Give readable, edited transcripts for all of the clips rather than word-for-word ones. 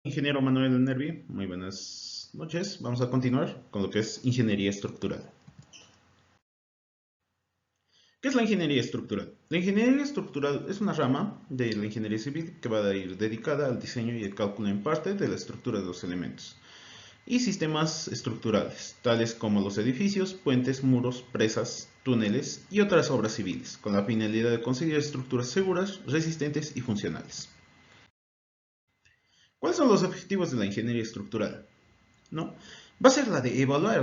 Ingeniero Manuel Nervi, muy buenas noches. Vamos a continuar con lo que es ingeniería estructural. ¿Qué es la ingeniería estructural? La ingeniería estructural es una rama de la ingeniería civil que va a ir dedicada al diseño y el cálculo en parte de la estructura de los elementos y sistemas estructurales, tales como los edificios, puentes, muros, presas, túneles y otras obras civiles, con la finalidad de conseguir estructuras seguras, resistentes y funcionales. ¿Cuáles son los objetivos de la ingeniería estructural? ¿No? Va a ser la de evaluar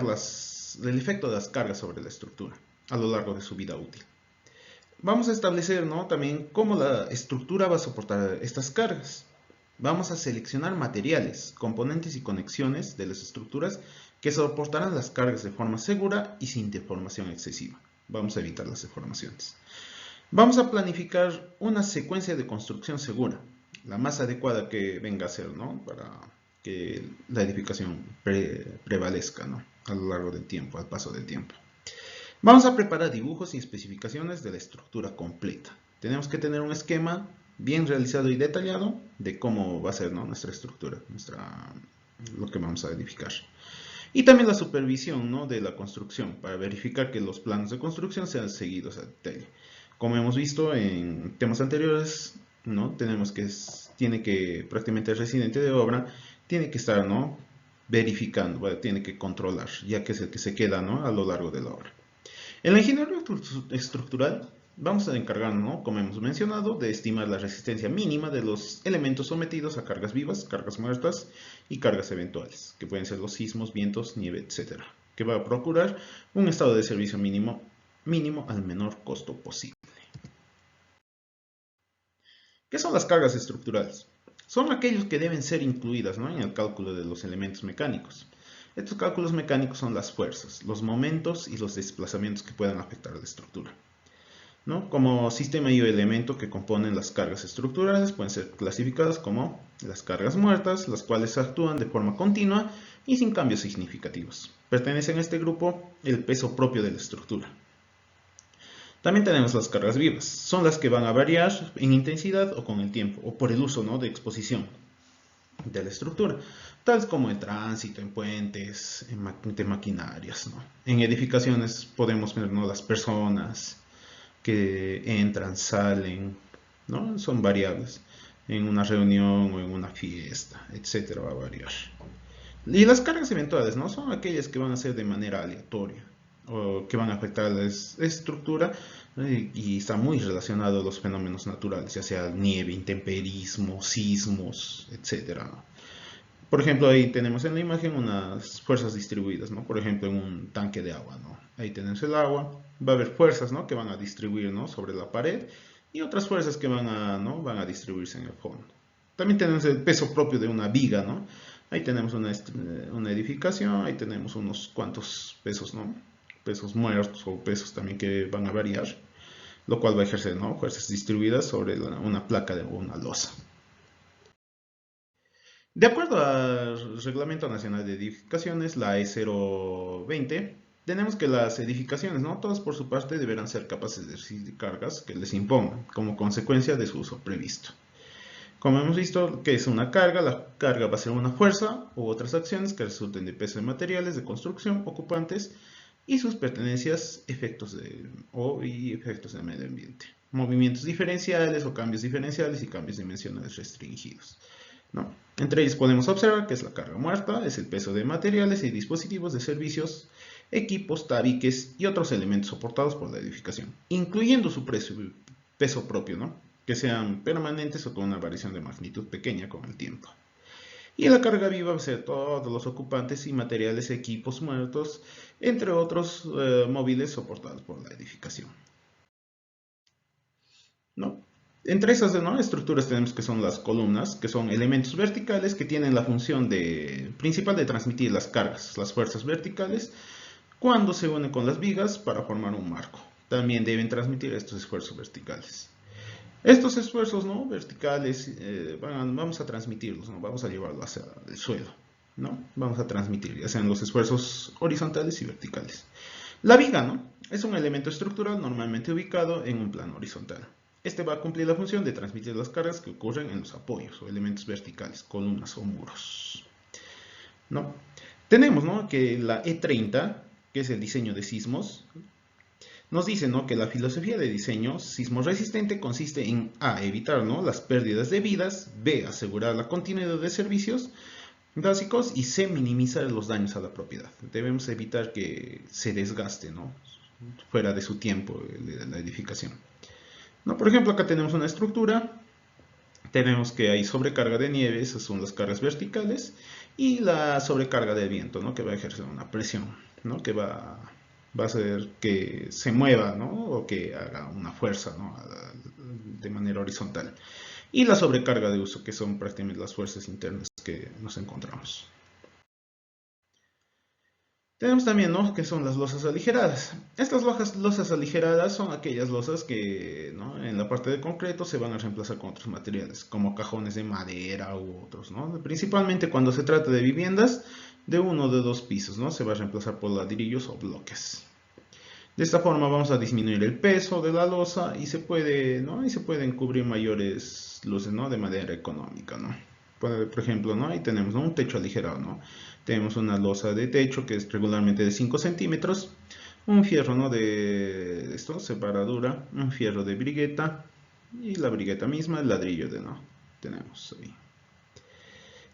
el efecto de las cargas sobre la estructura a lo largo de su vida útil. Vamos a establecer, ¿no?, también cómo la estructura va a soportar estas cargas. Vamos a seleccionar materiales, componentes y conexiones de las estructuras que soportarán las cargas de forma segura y sin deformación excesiva. Vamos a evitar las deformaciones. Vamos a planificar una secuencia de construcción segura, la más adecuada que venga a ser, ¿no?, para que la edificación prevalezca, ¿no?, a lo largo del tiempo, al paso del tiempo. Vamos a preparar dibujos y especificaciones de la estructura completa. Tenemos que tener un esquema bien realizado y detallado de cómo va a ser, ¿no?, nuestra estructura, lo que vamos a edificar. Y también la supervisión, ¿no?, de la construcción para verificar que los planos de construcción sean seguidos a detalle. Como hemos visto en temas anteriores, ¿no?, tiene que prácticamente el residente de obra tiene que estar, ¿no?, verificando, ¿vale?, tiene que controlar, ya que es el que se queda, ¿no?, a lo largo de la obra. En la ingeniería estructural vamos a encargarnos, ¿no?, como hemos mencionado, de estimar la resistencia mínima de los elementos sometidos a cargas vivas, cargas muertas y cargas eventuales, que pueden ser los sismos, vientos, nieve, etc., que va a procurar un estado de servicio mínimo al menor costo posible. ¿Qué son las cargas estructurales? Son aquellos que deben ser incluidas, ¿no?, en el cálculo de los elementos mecánicos. Estos cálculos mecánicos son las fuerzas, los momentos y los desplazamientos que puedan afectar a la estructura, ¿no? Como sistema y elemento que componen las cargas estructurales pueden ser clasificadas como las cargas muertas, las cuales actúan de forma continua y sin cambios significativos. Pertenecen a este grupo el peso propio de la estructura. También tenemos las cargas vivas, son las que van a variar en intensidad o con el tiempo, o por el uso, ¿no?, de exposición de la estructura, tales como el tránsito en puentes, de maquinarias, ¿no? En edificaciones podemos ver, ¿no?, las personas que entran, salen, ¿no?, son variables. En una reunión o en una fiesta, etcétera, va a variar. Y las cargas eventuales, ¿no?, son aquellas que van a ser de manera aleatoria o que van a afectar a la estructura, y está muy relacionado a los fenómenos naturales, ya sea nieve, intemperismo, sismos, etcétera, ¿no? Por ejemplo, ahí tenemos en la imagen unas fuerzas distribuidas, ¿no? Por ejemplo, en un tanque de agua, ¿no? Ahí tenemos el agua, va a haber fuerzas, ¿no?, que van a distribuir, ¿no?, sobre la pared y otras fuerzas que ¿no?, van a distribuirse en el fondo. También tenemos el peso propio de una viga, ¿no? Ahí tenemos una edificación, ahí tenemos unos cuantos pesos, ¿no?, pesos muertos o pesos también que van a variar, lo cual va a ejercer, ¿no?, fuerzas distribuidas sobre una placa o una losa. De acuerdo al Reglamento Nacional de Edificaciones, la E020, tenemos que las edificaciones, ¿no?, todas por su parte deberán ser capaces de resistir cargas que les impongan como consecuencia de su uso previsto. Como hemos visto, ¿qué es una carga? La carga va a ser una fuerza u otras acciones que resulten de peso de materiales, de construcción, ocupantes y sus pertenencias, efectos y efectos del medio ambiente. Movimientos diferenciales o cambios diferenciales y cambios dimensionales restringidos, ¿no? Entre ellos podemos observar que es la carga muerta, es el peso de materiales y dispositivos de servicios, equipos, tabiques y otros elementos soportados por la edificación, incluyendo su peso propio, ¿no?, que sean permanentes o con una variación de magnitud pequeña con el tiempo. Y la carga viva va a ser todos los ocupantes y materiales, equipos muertos, entre otros móviles soportados por la edificación, ¿no? Entre esas, ¿no?, estructuras tenemos que son las columnas, que son elementos verticales que tienen la función principal de transmitir las cargas, las fuerzas verticales, cuando se unen con las vigas para formar un marco. También deben transmitir estos esfuerzos verticales. Estos esfuerzos, ¿no?, verticales, vamos a transmitirlos, ¿no?, vamos a llevarlos hacia el suelo, ¿no? Vamos a transmitir, ya sean los esfuerzos horizontales y verticales. La viga, ¿no?, es un elemento estructural normalmente ubicado en un plano horizontal. Este va a cumplir la función de transmitir las cargas que ocurren en los apoyos o elementos verticales, columnas o muros, ¿no? Tenemos, ¿no?, que la E30, que es el diseño de sismos, nos dice, ¿no?, que la filosofía de diseño sismo resistente consiste en A, evitar, ¿no?, las pérdidas de vidas, B, asegurar la continuidad de servicios básicos y C, minimizar los daños a la propiedad. Debemos evitar que se desgaste, ¿no?, fuera de su tiempo la edificación, ¿no? Por ejemplo, acá tenemos una estructura. Tenemos que hay sobrecarga de nieve, esas son las cargas verticales, y la sobrecarga de viento, ¿no?, que va a ejercer una presión, ¿no?, que va a hacer que se mueva, ¿no?, o que haga una fuerza, ¿no?, de manera horizontal. Y la sobrecarga de uso, que son prácticamente las fuerzas internas que nos encontramos. Tenemos también, ¿no?, que son las losas aligeradas. Estas losas aligeradas son aquellas losas que, ¿no?, en la parte de concreto se van a reemplazar con otros materiales, como cajones de madera u otros, ¿no? Principalmente cuando se trata de viviendas de uno o de dos pisos, ¿no?, se va a reemplazar por ladrillos o bloques. De esta forma vamos a disminuir el peso de la losa y se puede, ¿no?, y se pueden cubrir mayores luces, ¿no?, de manera económica, ¿no? Por ejemplo, ¿no?, ahí tenemos, ¿no?, un techo aligerado, ¿no? Tenemos una losa de techo que es regularmente de 5 centímetros, un fierro, ¿no?, de esto, separadura, un fierro de brigueta y la brigueta misma, el ladrillo de, ¿no?, tenemos ahí.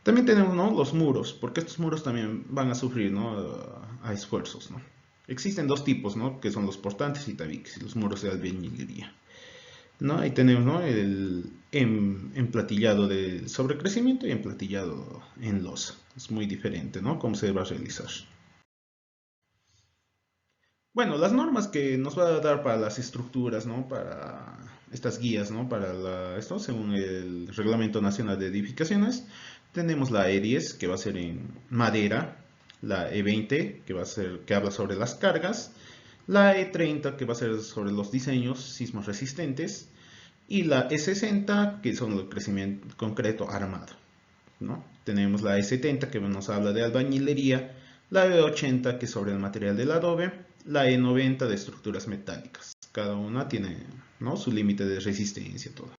También tenemos, ¿no?, los muros, porque estos muros también van a sufrir, ¿no?, a esfuerzos, ¿no? Existen dos tipos, ¿no?, que son los portantes y tabiques, y los muros de albañilería, ¿no? Ahí tenemos, ¿no?, el emplatillado de sobrecrecimiento y emplatillado en losa. Es muy diferente, ¿no?, cómo se va a realizar. Bueno, las normas que nos va a dar para las estructuras, ¿no?, para estas guías, ¿no?, para esto, según el Reglamento Nacional de Edificaciones, tenemos la E10, que va a ser en madera, la E20, que va a ser, que habla sobre las cargas, la E30, que va a ser sobre los diseños sismos resistentes, y la E60, que son el crecimiento concreto armado, ¿no? Tenemos la E70, que nos habla de albañilería, la E80, que es sobre el material del adobe, la E90 de estructuras metálicas. Cada una tiene, ¿no?, su límite de resistencia, todo.